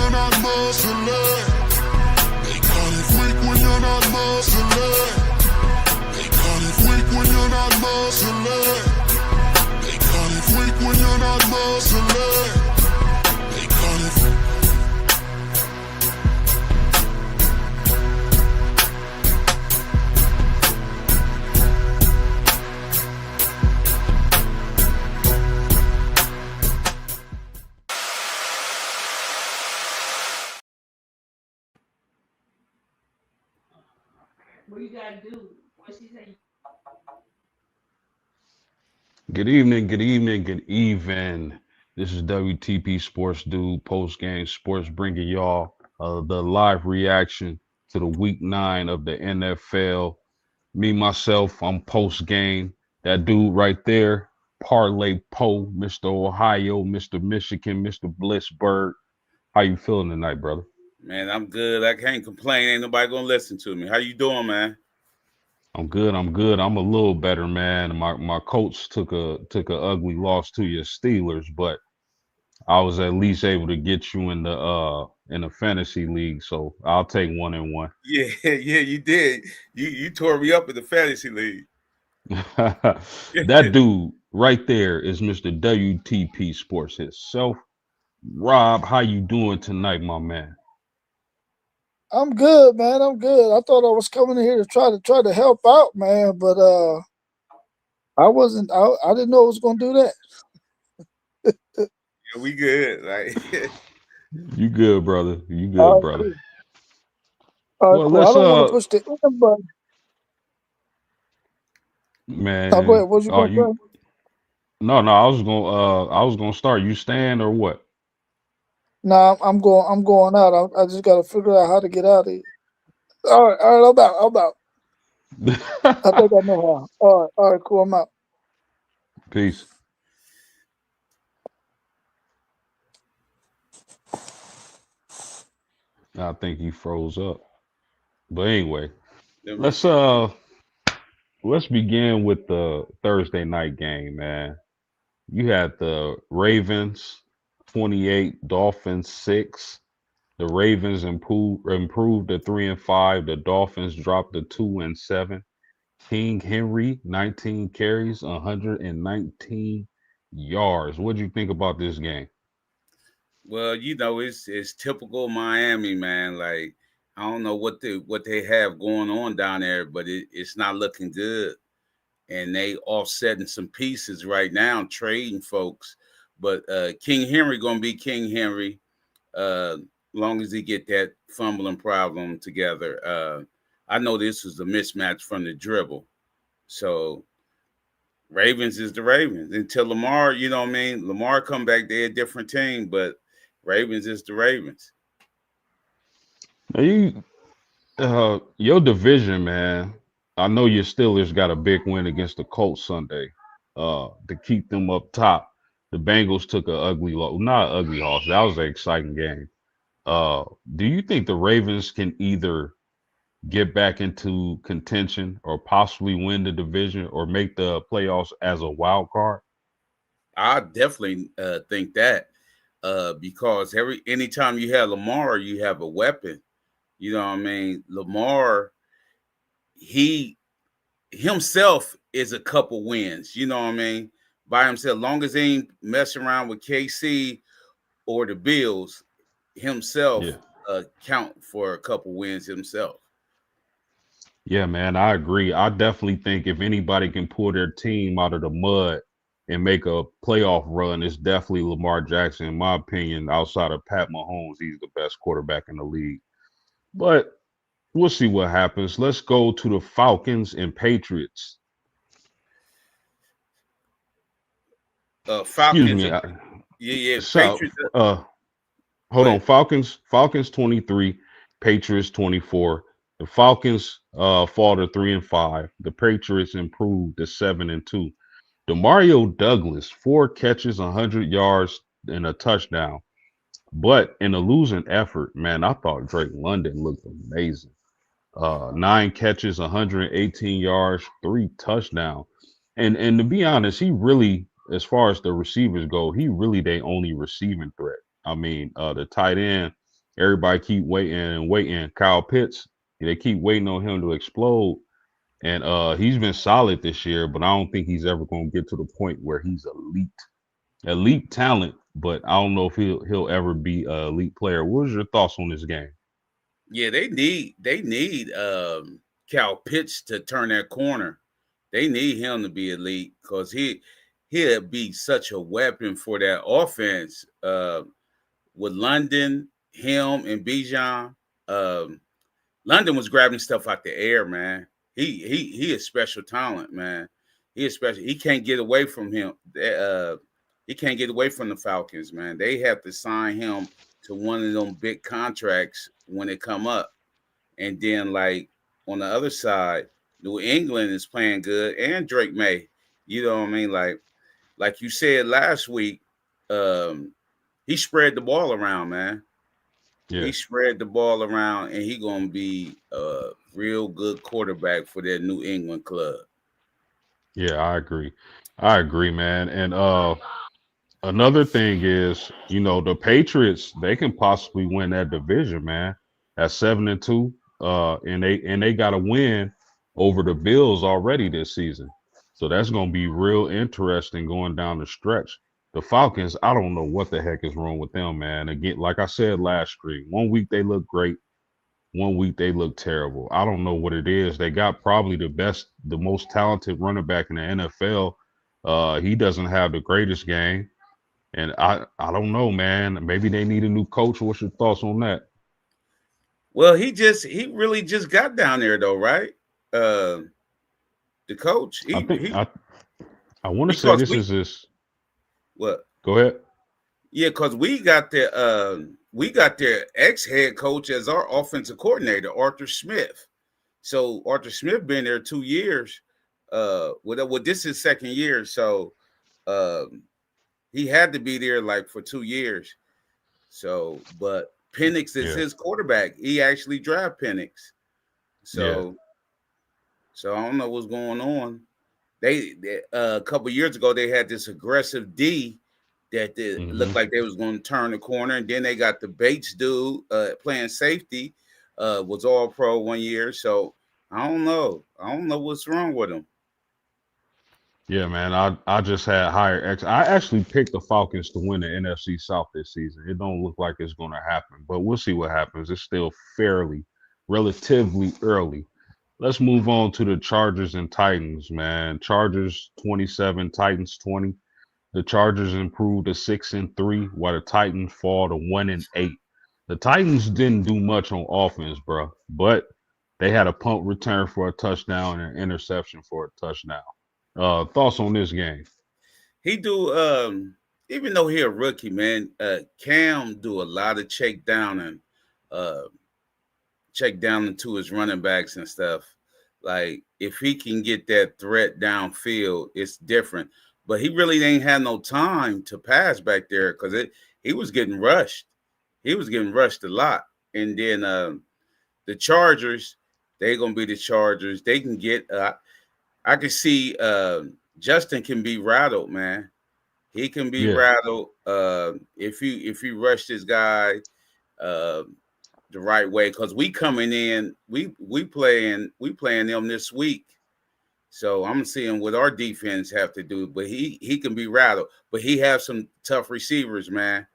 you're not muscling. They call it freak when you're not muscling. They call it freak when you're not muscling. They call it freak when you're not muscling. They call it freak. What you gotta do? What she say? Good evening, good evening, good evening. This is WTP Sports Dude Post Game Sports bringing y'all the live reaction to the Week 9 of the NFL. Me myself, I'm post game. That dude right there, Parlay Poe, Mr. Ohio, Mr. Michigan, Mr. Blissberg. How you feeling tonight, brother? Man, I'm good. I can't complain. Ain't nobody gonna listen to me. How you doing, man? I'm good. I'm good. I'm a little better, man. My coach took a ugly loss to your Steelers, but I was at least able to get you in the fantasy league, so I'll take 1-1. Yeah, yeah, you did. You tore me up in the fantasy league. That dude right there is Mr. WTP Sports himself. Rob, how you doing tonight, my man? I'm good, man. I'm good. I thought I was coming in here to try to help out, man, but I wasn't. I didn't know I was going to do that. Yeah, we good. Like, You good, brother? You good, All right, brother? cool. All right, Well, cool. I let's don't want to push the end button. Now, go man. ahead. What you Are going to you? say? No, I was gonna start. You staying or what? Nah, I'm going. I'm going out. I just got to figure out how to get out of here. All right, all right. I'm out. I'm out. I think I know how. All right, cool. I'm out. Peace. I think he froze up. But anyway, let me let's see. uh let's begin with the Thursday night game, man. You had the Ravens 28, Dolphins 6. The Ravens improved to 3-5. The Dolphins dropped to 2-7. King Henry, 19 carries, 119 yards. What do you think about this game? Well, it's typical Miami, man. Like, I don't know what they have going on down there, but it's not looking good. And they offsetting some pieces right now, trading folks. But King Henry gonna be King Henry, uh, long as he get that fumbling problem together. I know this was a mismatch from the dribble. So Ravens is the Ravens until Lamar. You know what I mean? Lamar come back, they're a different team, but Ravens is the Ravens. Now your division, man. I know your Steelers got a big win against the Colts Sunday, to keep them up top. The Bengals took a ugly loss, not ugly loss. That was an exciting game. Uh, do you think the Ravens can either get back into contention or possibly win the division or make the playoffs as a wild card? I definitely think that because anytime you have Lamar, you have a weapon. You know what I mean? Lamar, he himself is a couple wins. You know what I mean? By himself, long as he ain't messing around with KC or the Bills, himself Yeah. count for a couple wins himself. Yeah, man, I agree. I definitely think if anybody can pull their team out of the mud and make a playoff run, it's definitely Lamar Jackson. In my opinion, outside of Pat Mahomes, he's the best quarterback in the league. But we'll see what happens. Let's go to the Falcons and Patriots. Excuse Falcons, me. yeah, So, Patriots. hold Go on. ahead. Falcons 23, Patriots 24. The Falcons fall to 3-5. The Patriots improved to 7-2. Demario Douglas, 4 catches, 100 yards, and a touchdown. But in a losing effort, man, I thought Drake London looked amazing. 9 catches, 118 yards, 3 touchdowns. And to be honest, he really, as far as the receivers go, he really they only receiving threat. I mean, the tight end, Everybody keep waiting and waiting. Kyle Pitts, they keep waiting on him to explode. And he's been solid this year, but I don't think he's ever going to get to the point where he's elite talent. But I don't know if he'll ever be an elite player. What was your thoughts on this game? Yeah, they need Cal Pitts to turn that corner. They need him to be elite because he'll be such a weapon for that offense. With London, him, and Bijan. Um, London was grabbing stuff out the air, man. He is special talent, man. He is special. He can't get away from him. He can't get away from the Falcons, man. They have to sign him to one of them big contracts when they come up. And then, like on the other side, New England is playing good, and Drake May. You know what I mean? Like you said last week, um, he spread the ball around, man. Yeah, He spread the ball around, and he gonna be a real good quarterback for that New England club. yeah, I agree. I agree, man. And another thing is, the Patriots, they can possibly win that division, man. At 7-2, and they got to win over the Bills already this season. So that's going to be real interesting going down the stretch. The Falcons, I don't know what the heck is wrong with them, man. Again, like I said last stream, one week they look great, one week they look terrible. I don't know what it is. They got probably the most talented running back in the NFL. He doesn't have the greatest game. And I don't know, man. Maybe they need a new coach. What's your thoughts on that? Well, he really just got down there though, right? Uh, the coach, I think he I want to say because this we is this. what? Go ahead. Yeah, because we got their ex head coach as our offensive coordinator, Arthur Smith. So Arthur Smith been there 2 years. Well, this is second year, so um, he had to be there like for 2 years. So, but Penix is Yeah, his quarterback. He actually draft Penix. yeah. So, so I don't know what's going on. A couple years ago they had this aggressive D that Hmm. looked like they was going to turn the corner, and then they got the Bates dude playing safety, was all pro 1 year. So I don't know what's wrong with him. Yeah, man. I just had higher X. I actually picked the Falcons to win the NFC South this season. It don't look like it's going to happen, but we'll see what happens. It's still relatively early. Let's move on to the Chargers and Titans, man. Chargers 27, Titans 20. The Chargers improved to 6-3, while the Titans fall to 1-8. The Titans didn't do much on offense, bro, but they had a punt return for a touchdown and an interception for a touchdown. Thoughts on this game? He do even though he a rookie, man, Cam do a lot of uh check down into his running backs and stuff. Like if he can get that threat downfield, it's different. But he really ain't had no time to pass back there because it he was getting rushed. He was getting rushed a lot. And then the Chargers, they gonna be the Chargers. They can get. I can see Justin can be rattled, man. He can be Yeah, rattled if you rush this guy uh, the right way because we coming in we playing them this week. So I'm seeing what our defense have to do, but he can be rattled. But he have some tough receivers, man.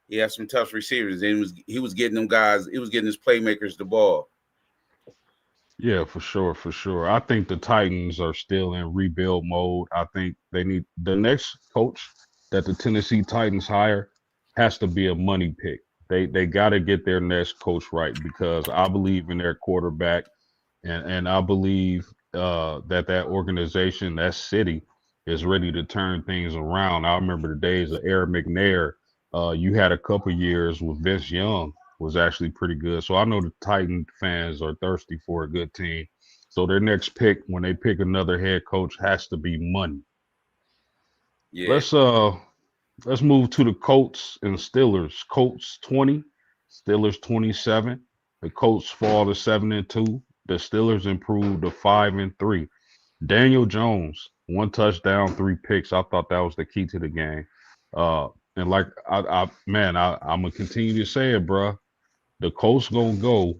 He has some tough receivers, and he was getting them guys. He was getting his playmakers the ball. yeah, for sure, for sure. I think the Titans are still in rebuild mode. I think they need the next coach that the Tennessee Titans hire has to be a money pick. They got to get their next coach right because I believe in their quarterback. And I believe that organization, that city, is ready to turn things around. I remember the days of Eric McNair. You had a couple years with Vince Young was actually pretty good. So I know the Titan fans are thirsty for a good team. So their next pick, when they pick another head coach, has to be money. Yeah, Let's uh let's move to the Colts and Steelers. Colts 20, Steelers 27. The Colts fall to 7-2. The Steelers improve to 5-3. Daniel Jones, one touchdown, three picks. I thought that was the key to the game. And like I'm gonna continue to say it, bro. the Colts gonna go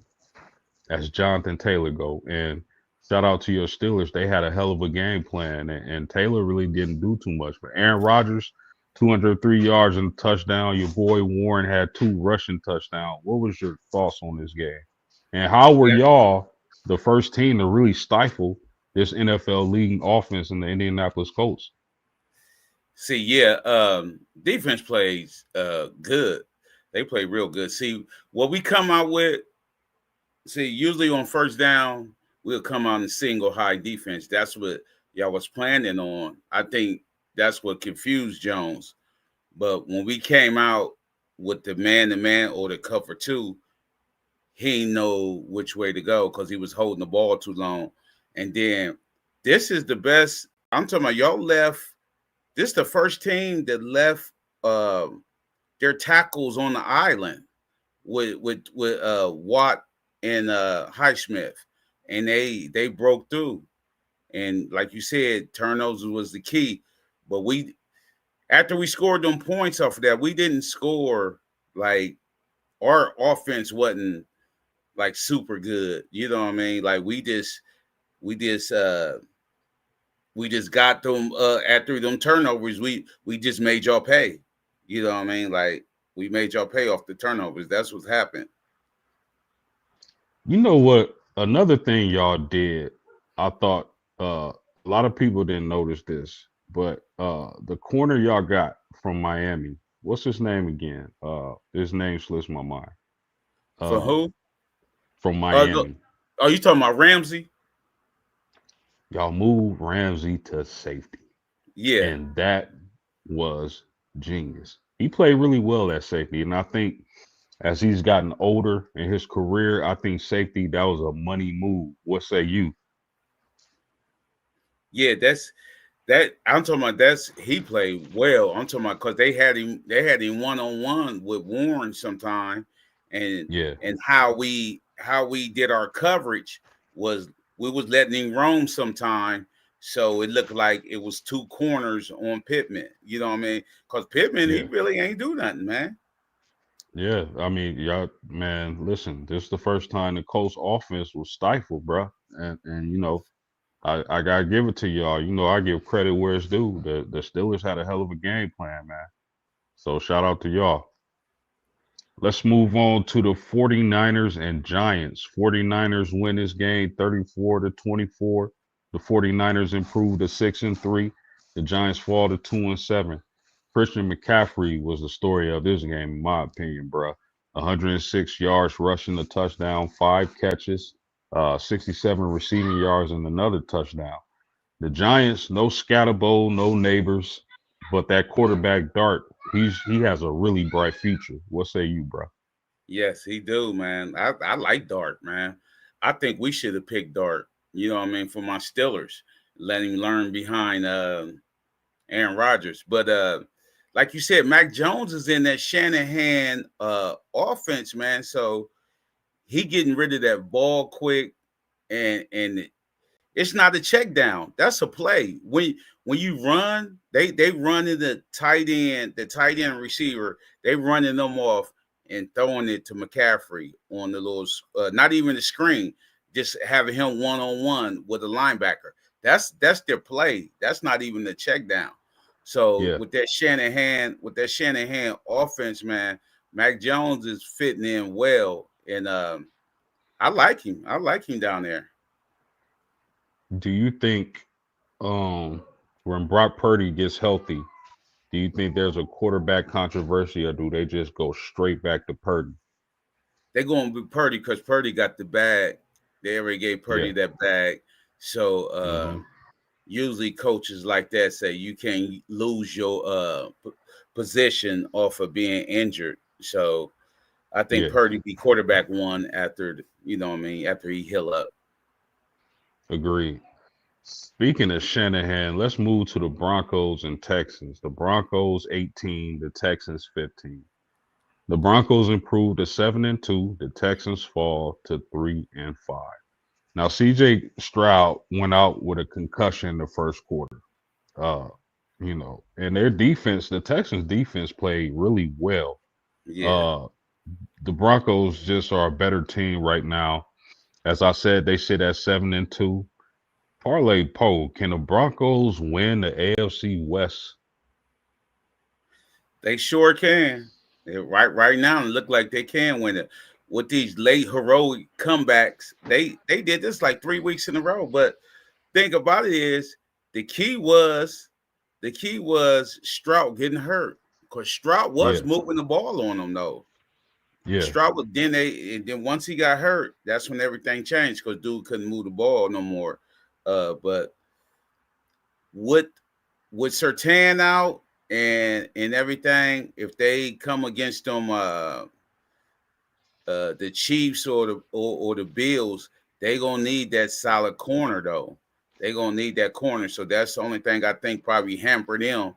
as Jonathan Taylor go. And shout out to your Steelers. They had a hell of a game plan, and Taylor really didn't do too much. But Aaron Rodgers, 203 yards and a touchdown. Your boy Warren had 2 rushing touchdowns. What was your thoughts on this game? And how were Yeah. y'all the first team to really stifle this NFL leading offense in the Indianapolis Colts? See, yeah, defense plays good. They play real good. See, what we come out with, usually on first down, we'll come out in single high defense. That's what y'all was planning on. I think that's what confused Jones. But when we came out with the man to man or the cover two, he didn't know which way to go because he was holding the ball too long. And then this is the best. I'm talking about y'all left. This is the first team that left their tackles on the island with Watt and Highsmith, and they broke through. And like you said, turnovers was the key. But after we scored them points off of that, we didn't score like our offense wasn't like super good. You know what I mean? Like we just got them after them turnovers. We just made y'all pay. You know what I mean? Like we made y'all pay off the turnovers. That's what happened. You know what? Another thing y'all did, I thought a lot of people didn't notice this, but the corner y'all got from Miami, what's his name again? His name slips my mind. For Uh, who? from No, Miami, oh, you talking about Ramsey? y'all moved Ramsey to safety, Yeah. and that was genius. He played really well at safety, and I think as he's gotten older in his career, I think safety that was a money move. What say you? Yeah, I'm talking about he played well. I'm talking about because they had him one on one with Warren sometime, and Yeah, how we did our coverage was we was letting him roam sometime, so it looked like it was two corners on Pittman. You know what I mean? Because Pittman he yeah. really ain't do nothing, man. Yeah, I mean, y'all, man, listen, this is the first time the Colts offense was stifled, bro. And I gotta give it to y'all. I give credit where it's due. The Steelers had a hell of a game plan, man. So shout out to y'all. Let's move on to the 49ers and Giants. 49ers win this game 34-24. The 49ers improve to 6-3. The Giants fall to 2-7. Christian McCaffrey was the story of this game, in my opinion, bro. 106 yards rushing, a touchdown, 5 catches, 67 receiving yards, and another touchdown. The Giants, no Scatterbo, no neighbors, but that quarterback Dart, he has a really bright future. What say you, bro? Yes, he do, man. I like Dart, man. I think we should have picked Dart. You know what I mean, for my Steelers, let him learn behind Aaron Rodgers. But like you said, Mac Jones is in that Shanahan offense, man. So he getting rid of that ball quick, and it's not a check down. That's a play. When you run, they run in the tight end receiver. They running them off and throwing it to McCaffrey on the little, not even the screen, just having him one on one with a linebacker. That's their play. That's not even the check down. So Yeah. with that Shanahan offense, man, Mac Jones is fitting in well, and I like him. I like him down there. Do you think when Brock Purdy gets healthy, do you think there's a quarterback controversy or do they just go straight back to Purdy? They're going to be Purdy because Purdy got the bag. They already gave Yeah. Purdy that bag. So Hmm. usually coaches like that say you can't lose your position off of being injured. So I think Yeah. Purdy be quarterback one after, after he heal up. Agreed. Speaking of Shanahan, let's move to the Broncos and Texans. The Broncos 18, the Texans 15. The Broncos improved to 7-2. The Texans fall to 3-5. Now CJ Stroud went out with a concussion in the first quarter. Uh, and their defense, the Texans defense played really well. Yeah. Uh, the Broncos just are a better team right now. As I said, they sit at 7-2. Parlay poll: can the Broncos win the AFC West? They sure can. Right now, it look like they can win it with these late heroic comebacks. They did this like 3 weeks in a row. But think about it is the key was Stroud getting hurt because Stroud was Yeah, moving the ball on them though. yeah, Stroud was then once he got hurt, that's when everything changed because dude couldn't move the ball no more. But with Sertan out and everything, if they come against them, the Chiefs or the Bills, they gonna need that solid corner though. They gonna need that corner. So that's the only thing I think probably hampered them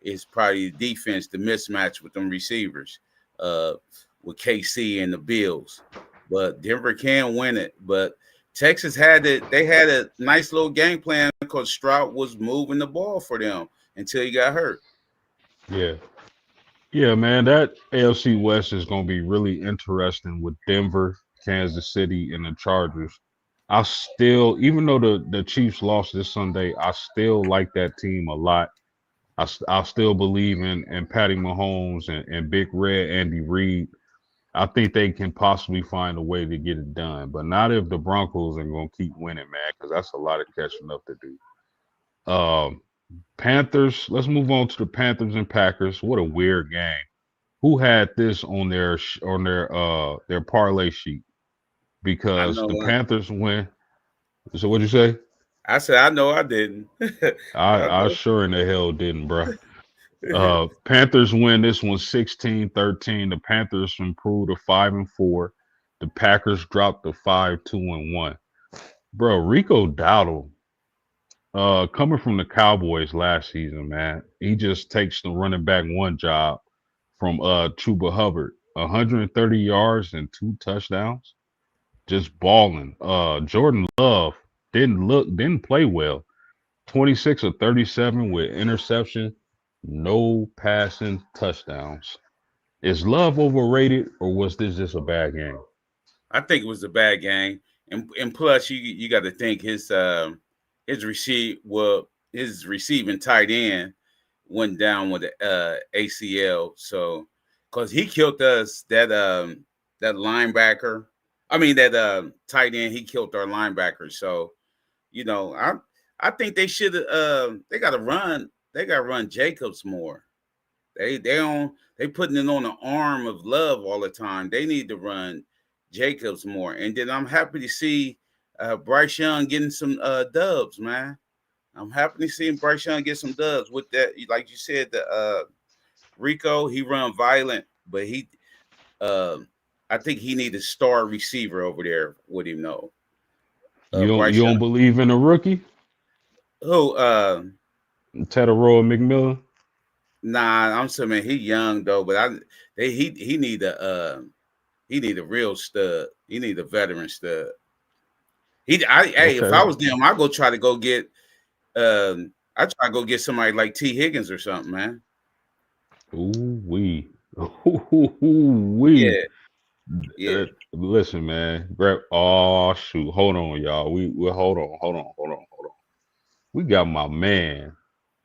is probably the defense, the mismatch with them receivers, with KC and the Bills. But Denver can win it. But Texas had it. They had a nice little game plan because Stroud was moving the ball for them until he got hurt. yeah. Yeah, man, that AFC West is going to be really interesting with Denver, Kansas City, and the Chargers. I still, even though the Chiefs lost this Sunday, I still like that team a lot. I still believe in Patty Mahomes and Big Red Andy Reid. I think they can possibly find a way to get it done, but not if the Broncos are going to keep winning, man, because that's a lot of catching up to do. Um, Panthers. Let's move on to the Panthers and Packers. What a weird game. Who had this on their parlay sheet? I Because the know. Panthers win. So what'd you say? I said I know I didn't. I I know. sure in the hell didn't, bruh. Panthers win this one 16-13. The Panthers improved to 5-4. The Packers dropped to 5-2-1. Bro, Rico Dowdle, coming from the Cowboys last season, man, he just takes the running back one job from Chuba Hubbard. 130 yards and 2 touchdowns. Just balling. Jordan Love didn't play well. 26 of 37 with interception, no passing touchdowns. Is Love overrated or was this just a bad game? I think it was a bad game, and plus you got to think his receiving tight end went down with the ACL. So because he killed us that linebacker, I mean that tight end, he killed our linebacker. So I think they should they got to run Jacobs more. They putting it on the arm of Love all the time. They need to run Jacobs more. And then I'm happy to see Bryce Young getting some dubs, man. I'm happy to see Bryce Young get some dubs with that. Like you said, the Rico, he run violent, but I think he need a star receiver over there with him though. You Bryce Young. don't believe in a rookie? Who Tetaroa McMillan? Nah, I'm saying he young though, but he need a real stud. He need a veteran stud. Hey, if I Okay. was them, I go try to go get I try to go get somebody like T. Higgins or something, man. Ooh wee. Ooh wee. Yeah, yeah. Listen, man. Oh shoot. Hold on, y'all. We hold on. We got my man.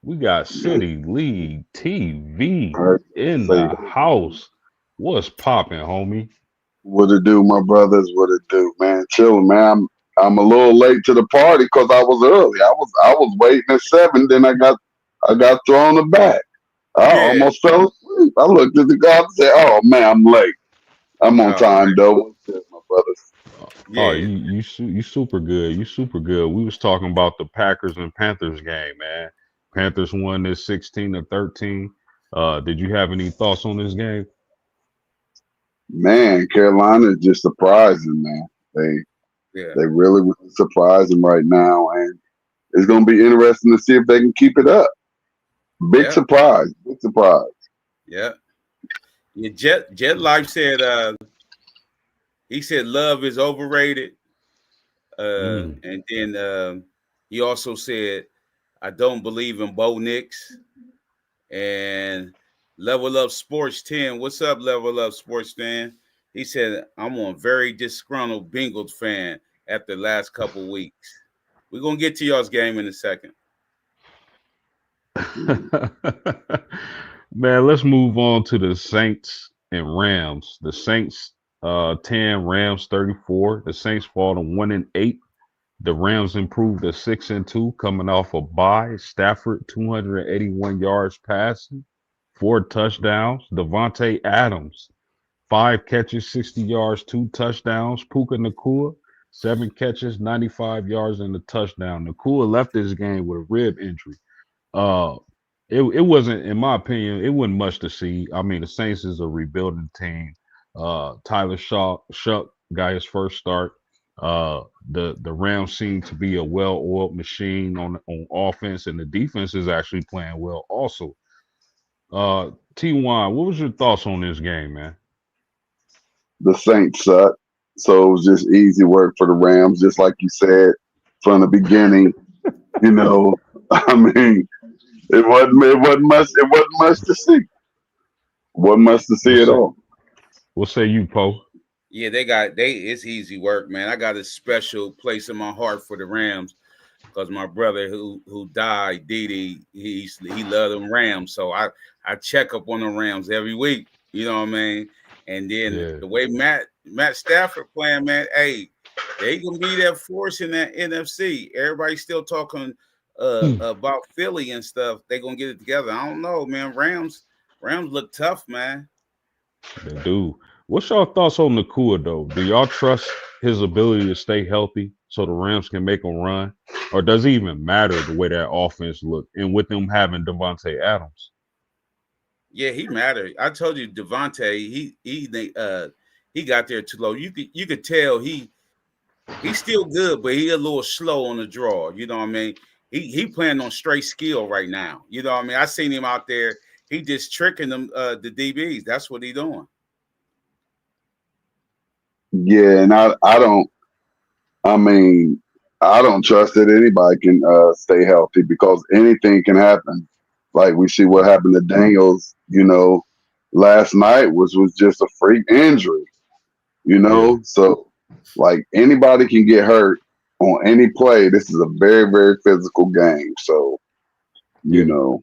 We got City League TV in Say, the house. What's popping, homie? what it do, my brothers? What it do, man? Chilling, man. I'm a little late to the party because I was early. I was waiting at 7. Then I got thrown aback. I Yeah. almost fell asleep. I looked at the clock and said, "Oh man, I'm late. I'm on Oh time man. though." What's good, my brothers? Oh, Yeah. you super good. You super good. We was talking about the Packers and Panthers game, man. Panthers won this 16-13. Did you have any thoughts on this game? Man, Carolina is just surprising, man. They Yeah. they really surprising right now, and it's gonna be interesting to see if they can keep it up. Big Yeah. surprise. Big surprise. Yeah. Yeah. Jet Life said he said Love is overrated. Mm. And then he also said I don't believe in Bo Nix and Level Up Sports 10. What's up, Level Up Sports 10? He said, I'm a very disgruntled Bengals fan after the last couple weeks. We're going to get to y'all's game in a second. Man, let's move on to the Saints and Rams. The Saints 10, Rams 34. The Saints fall to 1-8. The Rams improved to 6-2, coming off a bye. Stafford 281 yards passing, 4 touchdowns. Devontae Adams 5 catches, 60 yards, 2 touchdowns. Puka Nakua 7 catches, 95 yards and a touchdown. Nakua left this game with a rib injury. Uh, it wasn't, in my opinion, it wasn't much to see. I mean, the Saints is a rebuilding team. Tyler Shuck got his first start. The Rams seem to be a well-oiled machine on offense, and the defense is actually playing well also. T1, what was your thoughts on this game, man? The Saints suck, so it was just easy work for the Rams, just like you said from the beginning. You know, I mean, it wasn't much to see. Wasn't much to see at all. What say you, Poe? Yeah, it's easy work, man. I got a special place in my heart for the Rams because my brother who died, Didi, he loved them Rams. So I check up on the Rams every week. You know what I mean? And then the way Matt Stafford playing, man, hey, they gonna be that force in that NFC. Everybody's still talking about Philly and stuff. They gonna get it together. I don't know, man. Rams look tough, man. They do. What's your thoughts on Nakua, though? Do y'all trust his ability to stay healthy so the Rams can make a run? Or does it even matter the way that offense look? And with them having Devontae Adams? Yeah, he mattered. I told you, Devontae, he got there too low. You could tell he's still good, but he a little slow on the draw. You know what I mean? He playing on straight skill right now. You know what I mean? I seen him out there. He just tricking them the DBs. That's what he doing. Yeah, and I don't trust that anybody can stay healthy because anything can happen. Like we see what happened to Daniels, last night was just a freak injury, So like anybody can get hurt on any play. This is a very, very physical game. So, you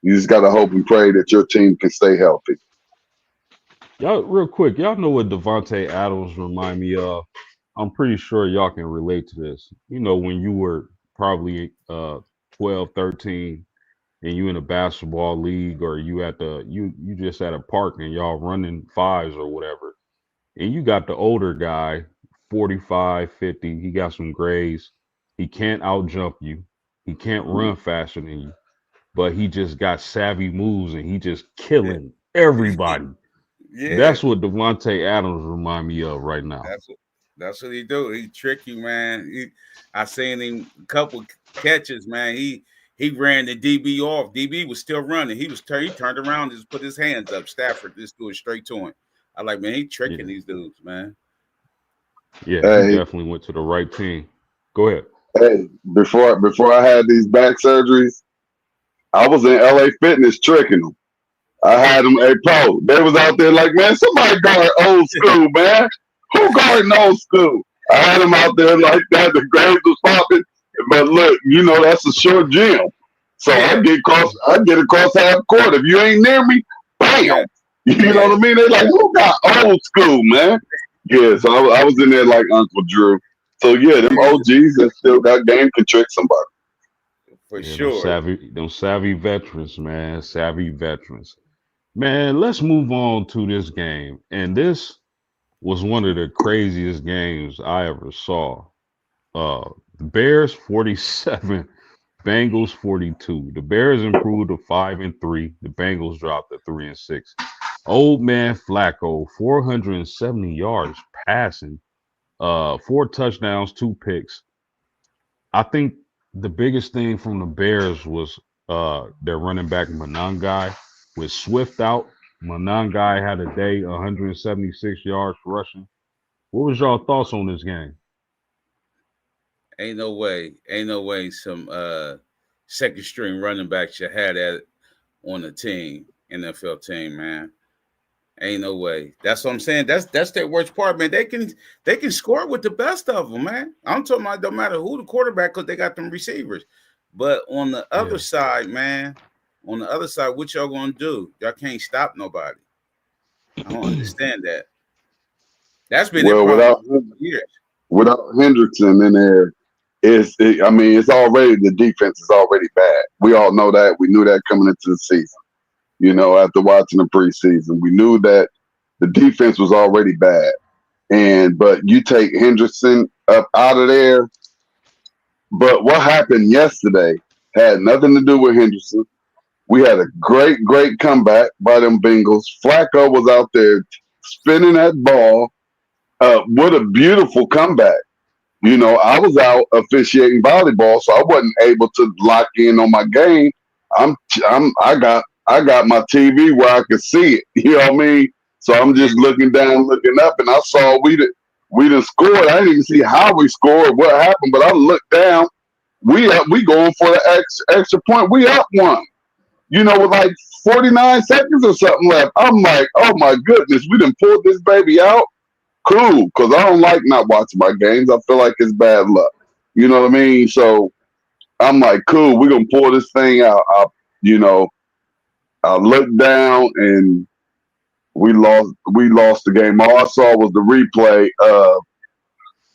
just gotta hope and pray that your team can stay healthy. Y'all, real quick, y'all know what Devontae Adams remind me of? I'm pretty sure y'all can relate to this. When you were probably 12, 13, and you in a basketball league, or you you just at a park and y'all running fives or whatever, and you got the older guy, 45, 50, he got some grades. He can't out jump you. He can't run faster than you, but he just got savvy moves and he just killing everybody. Yeah, That's what Devontae Adams remind me of right now. That's what he do. He trick you, man. I seen him a couple catches, man. He ran the DB off. DB was still running. He turned around and just put his hands up. Stafford just threw it straight to him. I like, man, he tricking these dudes, man. Yeah, he definitely went to the right team. Go ahead. Hey, before I had these back surgeries, I was in LA Fitness tricking them. I had them pro. They was out there like, man, somebody guard old school, man. Who guarding old school? I had them out there like that. The grades was popping. But look, that's a short gym. So I get across half court. If you ain't near me, bam. You know what I mean? They like, who got old school, man? Yeah, so I was in there like Uncle Drew. So yeah, them OGs that still got game can trick somebody. For sure. Them savvy veterans, man. Savvy veterans. Man, let's move on to this game. And this was one of the craziest games I ever saw. The Bears 47, Bengals 42. The Bears improved to 5-3. The Bengals dropped to 3-6. Old man Flacco, 470 yards passing, 4 touchdowns, 2 picks. I think the biggest thing from the Bears was their running back Monangai. With Swift out, Monangai had a day, 176 yards rushing. What was y'all thoughts on this game? Ain't no way some second string running back should have that on the team, NFL team, man. Ain't no way. That's what I'm saying. That's their worst part, man. They can score with the best of them, man. I'm talking about don't matter who the quarterback because they got them receivers. But on the other Yeah. side, man, on the other side, what y'all gonna do? Y'all can't stop nobody. I don't understand that. That's been their Well, problem for years. without Hendrickson in there, I mean, it's already the defense is already bad. We all know that. We knew that coming into the season. You know, after watching the preseason, we knew that the defense was already bad. But you take Hendrickson up out of there. But what happened yesterday had nothing to do with Henderson. We had a great comeback by them Bengals. Flacco was out there spinning that ball. What a beautiful comeback. You know, I was out officiating volleyball, so I wasn't able to lock in on my game. I got my TV where I could see it. You know what I mean? So I'm just looking down, looking up, and I saw we done scored. I didn't even see how we scored, what happened, but I looked down. We going for the extra point. We up one. You know, with like 49 seconds or something left. I'm like, oh my goodness, we done pulled this baby out. Cool, because I don't like not watching my games. I feel like it's bad luck. You know what I mean? So I'm like, cool, we're gonna pull this thing out. You know, I looked down and we lost the game. All I saw was the replay.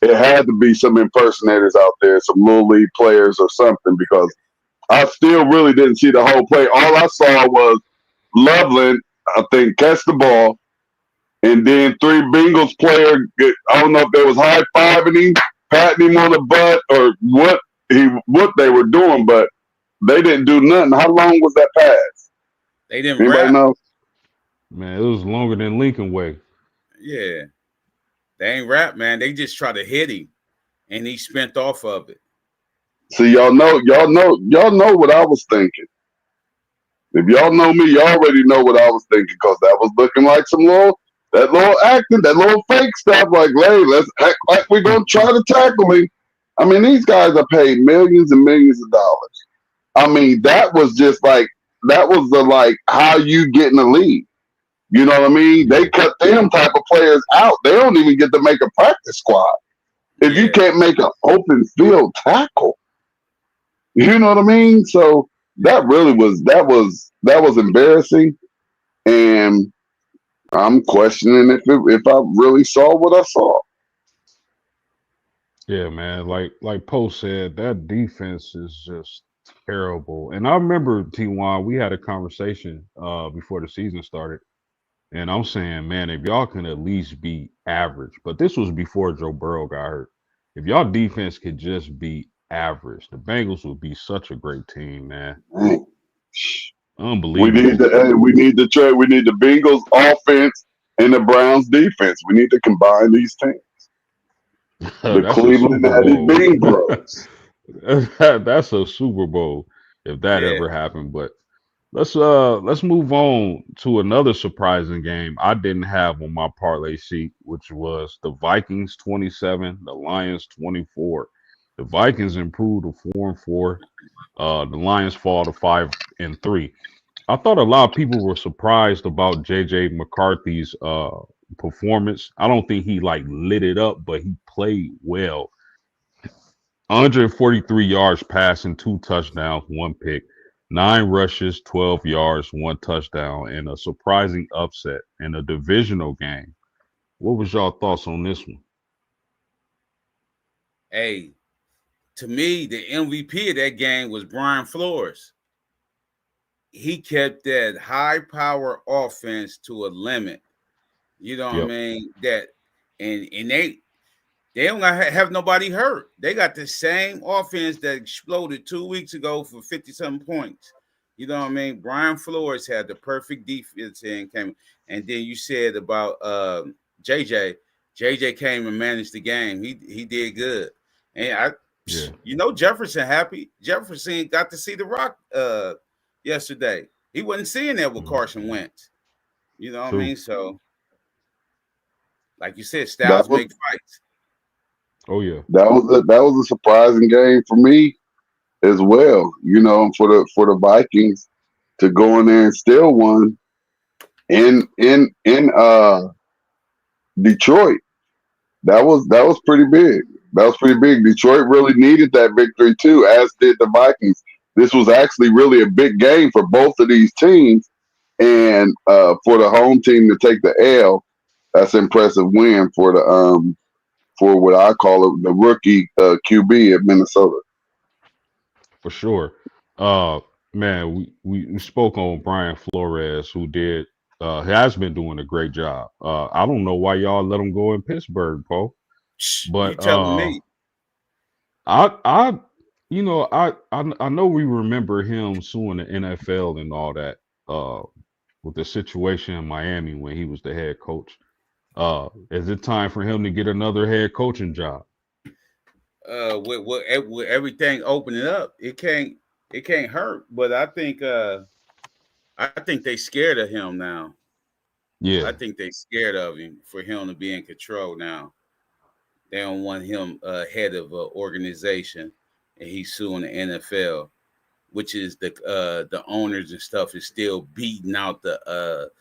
It had to be some impersonators out there, some little league players or something, because I still really didn't see the whole play. All I saw was Loveland, I think, catch the ball, and then three Bengals players. I don't know if they was high fiving him, patting him on the butt, or what they were doing, but they didn't do nothing. How long was that pass? They didn't Anybody rap. know? Man, it was longer than Lincoln Way. Yeah. They ain't rap, man. They just try to hit him and he spent off of it. See, y'all know what I was thinking. If y'all know me, you already know what I was thinking, because that was looking like that little acting, that little fake stuff. Like, hey, let's act like we're gonna try to tackle him. I mean, these guys are paid millions and millions of dollars. I mean, that was the like how you get in the league. You know what I mean? They cut them type of players out. They don't even get to make a practice squad if you can't make an open field tackle. You know what I mean? So that was embarrassing, and I'm questioning if I really saw what I saw. Yeah, man. Like Poe said, that defense is just terrible. And I remember T1, we had a conversation before the season started. And I'm saying, man, if y'all can at least be average, but this was before Joe Burrow got hurt. If y'all defense could just be average, the Bengals would be such a great team, man. Unbelievable. We need the Bengals offense and the Browns defense. We need to combine these teams. The That's a Cleveland Super Added Bowl. Bean Bros. That's a Super Bowl if that Yeah. ever happened. But let's move on to another surprising game I didn't have on my parlay sheet, which was the Vikings 27, the Lions 24. The Vikings improved to 4-4. The Lions fall to 5-3. I thought a lot of people were surprised about JJ McCarthy's performance. I don't think he like lit it up, but he played well. 143 yards passing, 2 touchdowns, 1 pick, 9 rushes, 12 yards, 1 touchdown, and a surprising upset in a divisional game. What was y'all thoughts on this one? Hey, to me, the MVP of that game was Brian Flores. He kept that high power offense to a limit. You know what I mean? That and they don't have nobody hurt. They got the same offense that exploded 2 weeks ago for 50-something points. You know what I mean? Brian Flores had the perfect defense and came. And then you said about JJ. JJ came and managed the game. He did good. And Jefferson happy. Jefferson got to see the Rock yesterday. He wasn't seeing that with Carson Wentz. You know what I mean? So, like you said, styles make fights. Oh yeah, that was a surprising game for me as well. You know, for the Vikings to go in there and steal one. in Detroit. That was pretty big. That was pretty big. Detroit really needed that victory too, as did the Vikings. This was actually really a big game for both of these teams, and for the home team to take the L, that's an impressive win for the for what I call it the rookie QB at Minnesota. for sure. Uh, man, we spoke on Brian Flores, who has been doing a great job. I don't know why y'all let him go in Pittsburgh, Paul, You but telling me? I I know we remember him suing the NFL and all that. With the situation in Miami when he was the head coach. Is it time for him to get another head coaching job? With everything opening up, it can't hurt. But I think they scared of him now. I Yeah, think they scared of him for him to be in control now. They don't want him head of an organization, and he's suing the NFL, which is the owners and stuff is still beating out the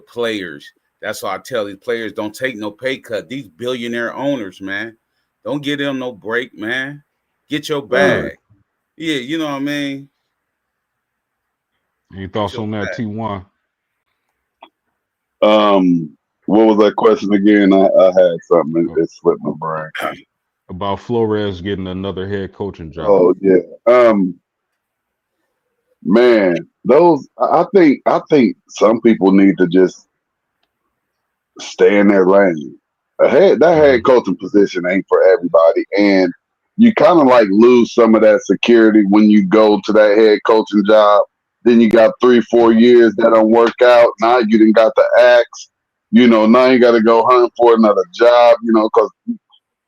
players. That's why I tell these players don't take no pay cut. These billionaire owners, man, don't give them no break, man. Get your Right. bag. Yeah, you know what I mean. any Get thoughts your on that, bag. T1? What was that question again? I had something that slipped my brain. About Flores getting another head coaching job? Oh yeah. Man, those I think some people need to just stay in their lane. That Hmm. head coaching position ain't for everybody, and you kind of like lose some of that security when you go to that head coaching job. Then you got 3 4 years that don't work out. Now you didn't got the axe. Now you got to go hunt for another job. Because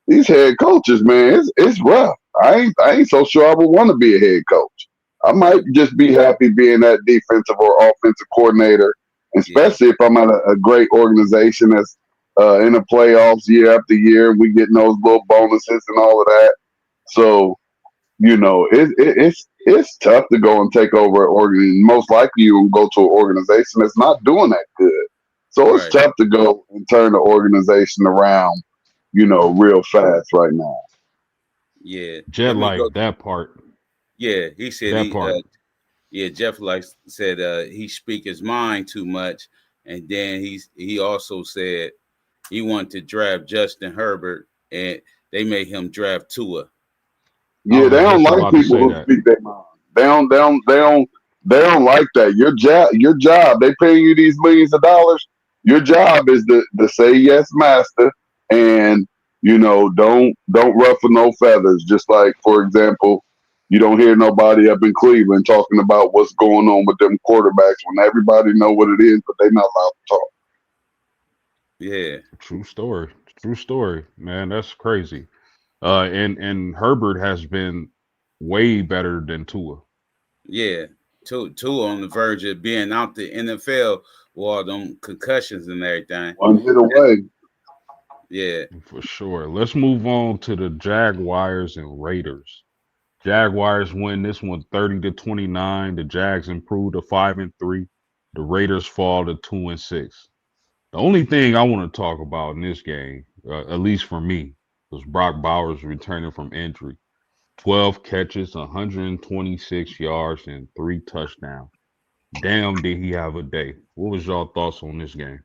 these head coaches, man, it's rough. I ain't so sure I would want to be a head coach. I might just be happy being that defensive or offensive coordinator, Yeah, especially if I'm at a great organization that's in the playoffs year after year. We getting those little bonuses and all of that. So it's tough to go and take over an organ. Most likely you will go to an organization that's not doing that good. So it's right. tough to go and turn the organization around, real fast right now. Yeah. Jet Let me go. like that part. Yeah, he said That part. yeah, Jeff like said he speak his mind too much, and then he also said he wanted to draft Justin Herbert, and they made him draft Tua. I Yeah, was they don't just like about to people say who that. speak their mind. They don't like that. Your job, they paying you these millions of dollars. Your job is to say yes, master, and don't ruffle no feathers. Just like, for example, you don't hear nobody up in Cleveland talking about what's going on with them quarterbacks when everybody know what it is, but they're not allowed to talk. Yeah, True story. True story, man. That's crazy. And Herbert has been way better than Tua. yeah. Tua on the verge of being out the NFL with all them concussions and everything. One hit away. Yeah, For sure. Let's move on to the Jaguars and Raiders. Jaguars win this one 30-29. The Jags improve to 5-3. The Raiders fall to 2-6. The only thing I want to talk about in this game, at least for me, was Brock Bowers returning from injury. 12 catches, 126 yards, and 3 touchdowns. Damn, did he have a day. What was y'all thoughts on this game?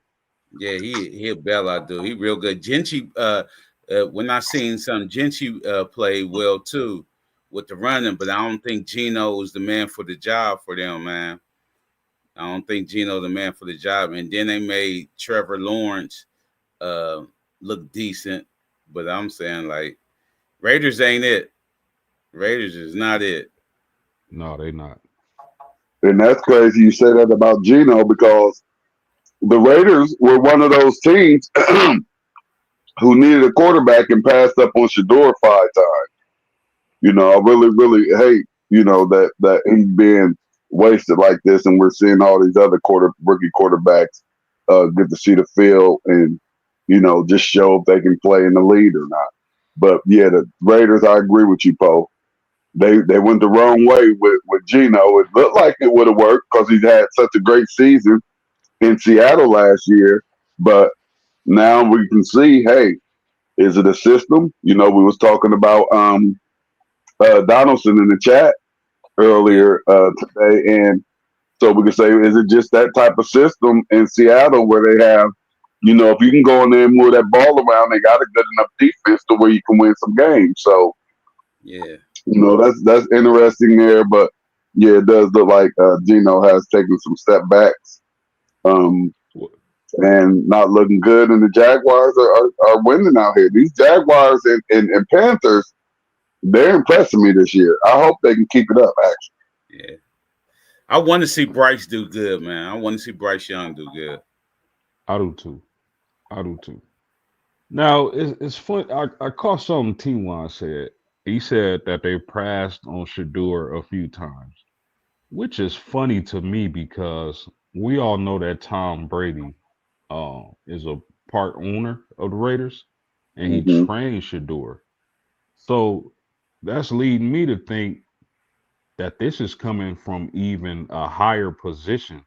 yeah. He a bailout dude. He real good. Gentry. When I seen some Gentry play well too with the running, but I don't think Gino is the man for the job for them, man. I don't think Gino the man for the job. And then they made Trevor Lawrence uh, look decent, but I'm saying like Raiders ain't it. Raiders is not it. No, they not. And that's crazy you say that about Gino because the Raiders were one of those teams who needed a quarterback and passed up on Shador 5 times. I really, really hate, that he's being wasted like this, and we're seeing all these other rookie quarterbacks get to see the field and just show if they can play in the lead or not. But yeah, the Raiders, I agree with you, Poe. They went the wrong way with Gino. It looked like it would have worked because he's had such a great season, in Seattle last year, but now we can see, hey, is it a system? You know, we was talking about Donaldson in the chat Yeah. earlier today, and so we can say, is it just that type of system in Seattle where they have, you know, if you can go in there and move that ball around, they got a good enough defense to where you can win some games. So, Yeah. you know, that's interesting there. But yeah, it does look like Gino has taken some step backs um, and not looking good. And the Jaguars are winning out here. These Jaguars and Panthers, they're impressing me this year. I hope they can keep it up, actually. Yeah. I want to see Bryce do good, man. I want to see Bryce Young do good. I do too. I do too. Now it's fun. I caught something T1 said. He said that they passed on Shador a few times, which is funny to me because we all know that Tom Brady is a part owner of the Raiders, and he Hmm. trained Shador. So that's leading me to think that this is coming from even a higher position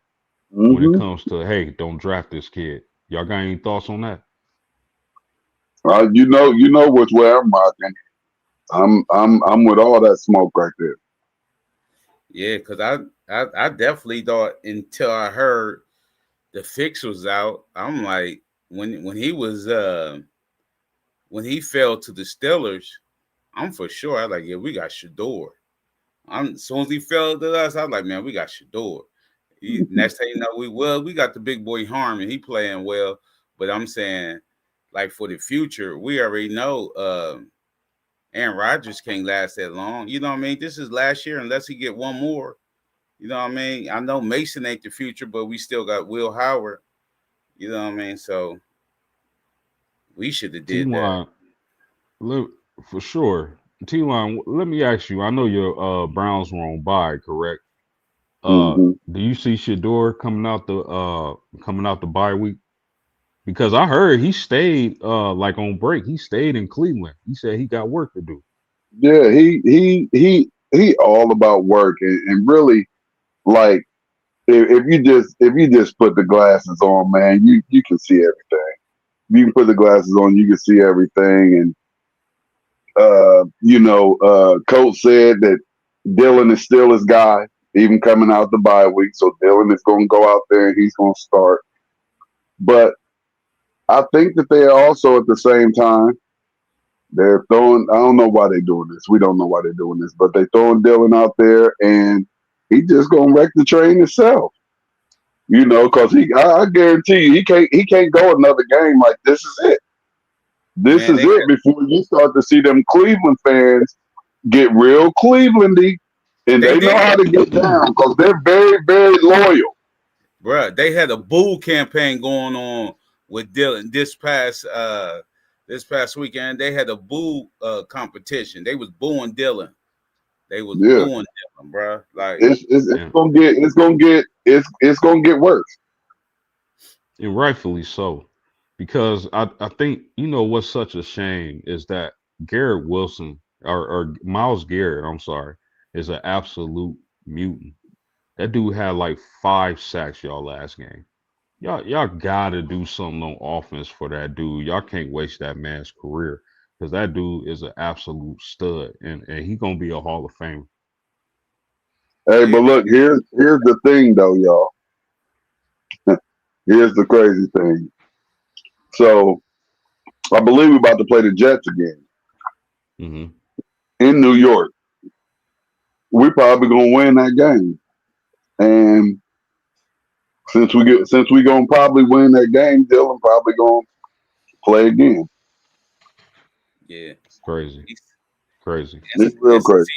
when it Hmm. comes to, hey, don't draft this kid. Y'all got any thoughts on that? You know which way I'm rocking. I'm with all that smoke right there. Yeah, because I definitely thought until I heard the fix was out, I'm like when he was when he fell to the Steelers, I'm for sure. I was like, yeah, we got Shador. I'm as soon as he fell to us, I was like, man, we got Shador. Next thing you know, we got the big boy Harmon. He playing well, but I'm saying like for the future, we already know Aaron Rodgers can't last that long. You know what I mean? This is last year unless he get one more. You know what I mean? I know Mason ain't the future, but we still got Will Howard. You know what I mean? So we should have did that. T1, for sure. T1, let me ask you. I know your Browns were on bye, correct? Hmm. Do you see Shador coming out the bye week? Because I heard he stayed like on break. He stayed in Cleveland. He said he got work to do. Yeah, he all about work and really like if you just put the glasses on, man, you can see everything. You can put the glasses on, you can see everything. And Coach said that Dylan is still his guy, even coming out the bye week. So Dylan is going to go out there and he's going to start. But I think that they are also at the same time they're throwing. I don't know why they're doing this. We don't know why they're doing this, but they throwing Dylan out there and he just going to wreck the train himself. You know, because I guarantee you he can't go another game like this is it. This Man, is it before you start to see them Cleveland fans get real Clevelandy, and they they know did, how to get down because they're very, very loyal. bruh. They had a boo campaign going on with Dylan this past weekend. They had a boo competition. They was booing Dylan. They was Yeah, booing Dylan, bruh. Like And it's gonna get worse. and rightfully so. Because I think you know what's such a shame is that Garrett Wilson or Miles Garrett, I'm sorry, is an absolute mutant. That dude had like 5 sacks y'all last game. Y'all gotta do something on offense for that dude. Y'all can't waste that man's career because that dude is an absolute stud and he gonna be a Hall of Famer. Hey, yeah, but look, here's the thing though, y'all. Here's the crazy thing. So I believe we're about to play the Jets again Hmm. in New York. We probably gonna win that game, and since we gonna probably win that game, Dylan probably gonna play again. yeah. Crazy, He, crazy. It's real crazy.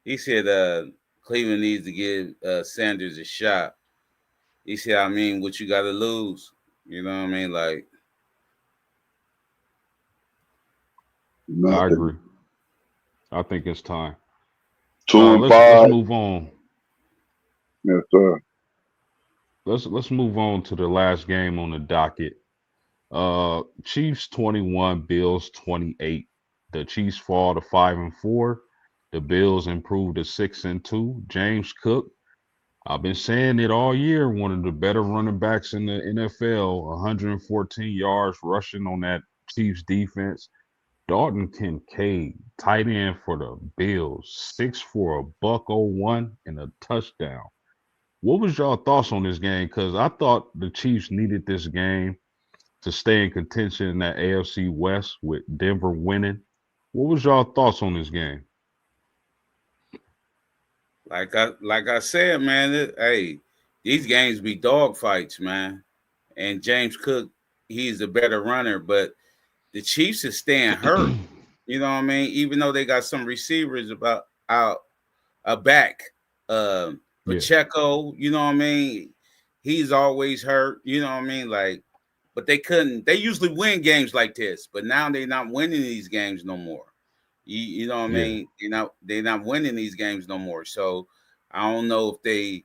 he said Cleveland needs to give Sanders a shot. He said, I mean, what you got to lose? You know what I mean? Like, I Nothing. agree. I think it's time. Two and Let's five. move on. Yes, sir. Let's move on to the last game on the docket. Chiefs 21, Bills 28. The Chiefs fall to 5-4. The Bills improve to 6-2. James Cook I've been saying it all year. One of the better running backs in the NFL, 114 yards rushing on that Chiefs defense. Dalton Kincaid, tight end for the Bills, 6 for a buck 01 and a touchdown. What was y'all thoughts on this game? Because I thought the Chiefs needed this game to stay in contention in that AFC West with Denver winning. What was y'all thoughts on this game? Like I said, man. Hey, these games be dog fights, man. And James Cook, he's a better runner, but the Chiefs is staying hurt. You know what I mean? Even though they got some receivers about out a back, Yeah, Pacheco. You know what I mean? He's always hurt. You know what I mean? Like, but they couldn't. They usually win games like this, but now they're not winning these games no more. You know what I yeah. mean? They're not winning these games no more. So I don't know if they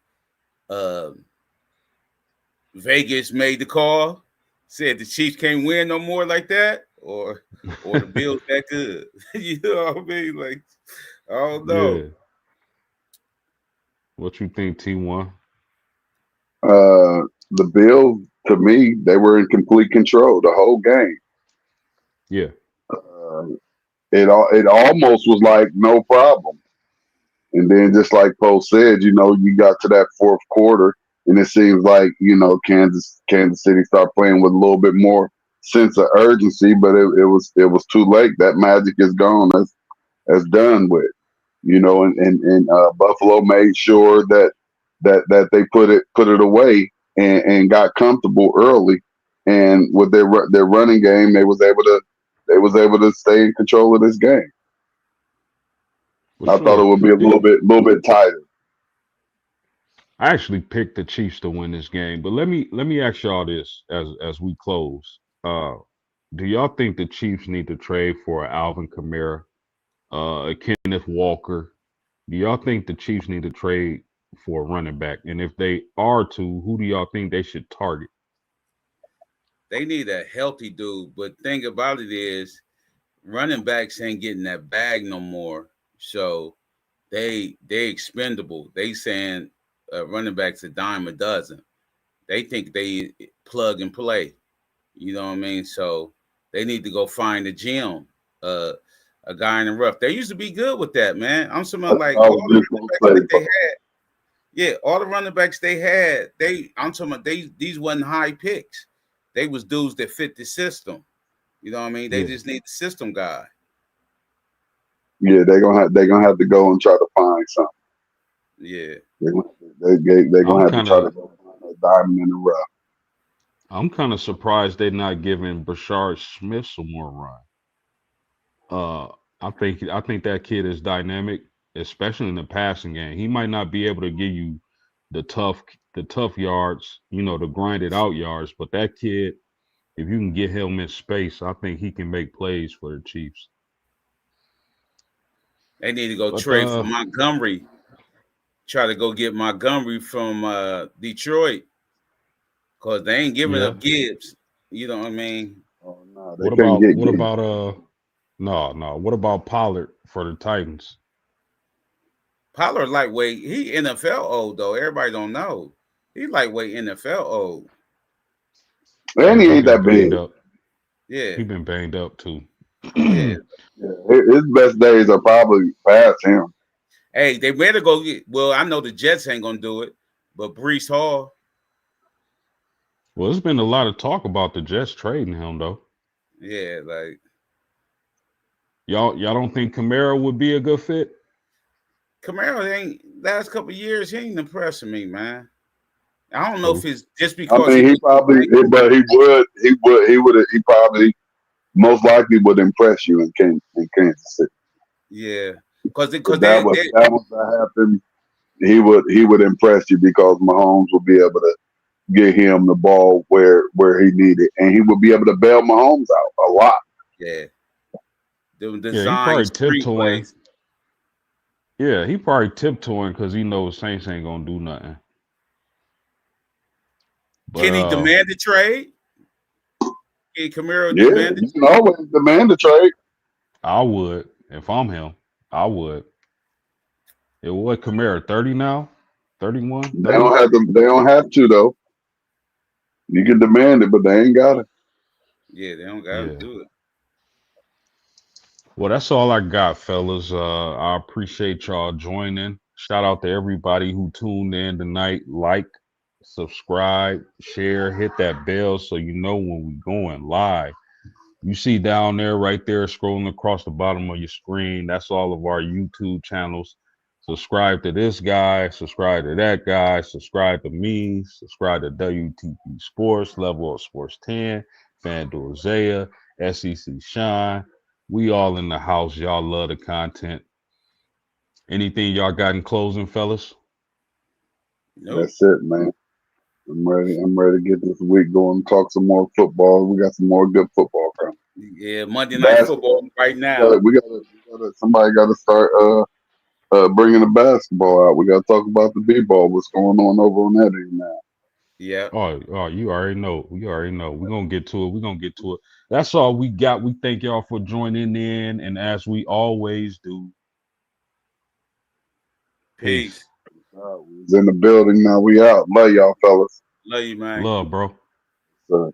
Vegas made the call, said the Chiefs can't win no more like that, or the Bills that good. You know what I mean? Like, I don't know. Yeah. What you think, T1? The Bills, to me, they were in complete control the whole game. Yeah. Uh, it almost was like no problem. And then, just like Poe said, you got to that fourth quarter, and it seems like Kansas City started playing with a little bit more sense of urgency, but it was too late. That magic is gone. That's done with. And Buffalo made sure that they put it away and got comfortable early, and with their running game, they was able to stay in control of this game. For I thought it sure. would be a little bit tighter. I actually picked the Chiefs to win this game, but let me ask y'all this as we close. Do y'all think the Chiefs need to trade for Alvin Kamara, a Kenneth Walker? Do y'all think the Chiefs need to trade for a running back? And if they are to, who do y'all think they should target? They need a healthy dude, but thing about it is, running backs ain't getting that bag no more. So they expendable. They saying running backs a dime a dozen. They think they plug and play. You know what I mean? So they need to go find a gym, a guy in the rough. They used to be good with that, man. I'm talking about like I all was the just running gonna backs say, that they had. Yeah, all the running backs they had, I'm talking about these wasn't high picks. They was dudes that fit the system. You know what I mean? They Yeah. just need the system guy. yeah, they're gonna have to go and try to find something. Yeah. They're I'm gonna have to kind try to of go find a diamond in the rough. I'm kind of surprised they're not giving Brashard Smith some more run. Uh, I think that kid is dynamic, especially in the passing game. He might not be able to give you the tough the tough yards, the grinded out yards, but that kid, if you can get him in space, I think he can make plays for the Chiefs. They need to go But trade for Montgomery. Try to go get Montgomery from Detroit, because they ain't giving yeah. up Gibbs. You know what I mean? Oh no, they What can't about get what Gibbs. about no. What about Pollard for the Titans? Pollard lightweight. He NFL old though. Everybody don't know. He lightweight NFL old. And Yeah, he he ain't been that banged big. up. Yeah, He been banged up too. yeah. Yeah, his best days are probably past him. Hey, they better go get. Well, I know the Jets ain't gonna do it, but Brees Hall. Well, there's been a lot of talk about the Jets trading him though. Yeah, like Y'all don't think Kamara would be a good fit? Camaro ain't last couple of years. He ain't impressing me, man. I don't know if True. it's just I because he mean, he was probably, but he probably most likely would impress you in Kansas City. yeah, because If they that was to happen, he would impress you because Mahomes would be able to get him the ball where he needed, and he would be able to bail Mahomes out a lot. yeah, the Yeah, he design probably tiptoeing. screenplays. Yeah, he probably tiptoeing because he knows Saints ain't gonna do nothing. But Can he demand a trade? Can Camaro Yeah, demand a you can trade? always demand a trade. I would if I'm him. I would. It what Kamara 30 now? 31, They don't have to. They don't have to though. You can demand it, but they ain't got it. Yeah, they don't gotta Yeah. do it. Well, that's all I got, fellas. I appreciate y'all joining. Shout out to everybody who tuned in tonight. Like, subscribe, share, hit that bell so you know when we going live. You see down there, right there, scrolling across the bottom of your screen. That's all of our YouTube channels. Subscribe to this guy, subscribe to that guy, subscribe to me, subscribe to WTP Sports, Level of Sports 10, FanDuel Zaya, SEC Shine. We all in the house. Y'all love the content. Anything y'all got in closing, fellas? Nope. That's it, man. I'm ready. I'm ready to get this week going. Talk some more football. We got some more good football coming. Yeah, Monday Night Basketball. Football right now. We gotta. Somebody got to start bringing the basketball out. We got to talk about the b-ball. What's going on over on that end now? Yeah. Oh, you already know. You already know. We're gonna get to it. We're gonna get to it. That's all we got. We thank y'all for joining in. And as we always do, peace. Peace. We was in the building. Now we out. Love y'all, fellas. Love you, man. Love, bro. So.